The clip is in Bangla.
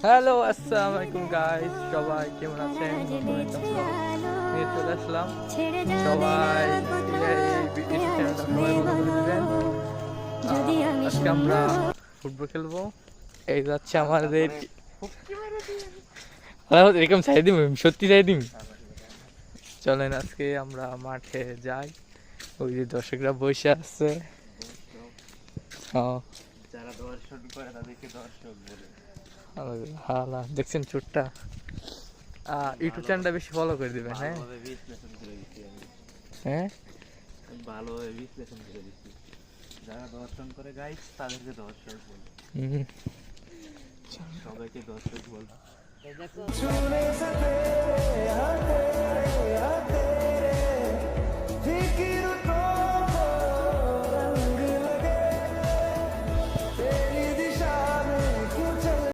হ্যালো আসসালামু আলাইকুম গাইস, সবাই কেমন আছেন? নিয়ে চলে আসলাম। সবাই আজকে আমরা ফুটবল খেলবো। এই যাচ্ছে আমাদের এরকম চাই দিম, সত্যি চাই দিম। চলেন আজকে আমরা মাঠে যাই। ওই যে দর্শকরা বসে আছে, যারা দর্শন করে তাদেরকে দর্শক বলে। দেখছেন চোটটা। ইউটিউব চ্যানেলটা বেশি ফলো করে দিবেন। হ্যাঁ ভালোভাবে বিশ্লেষণ করে দিচ্ছি আমি। হ্যাঁ ভালোভাবে বিশ্লেষণ করে দিচ্ছি। যারা দর্শন করে গাইস তাদেরকে দর্শক বলে। সবাইকে দর্শক বলে। फिक्र को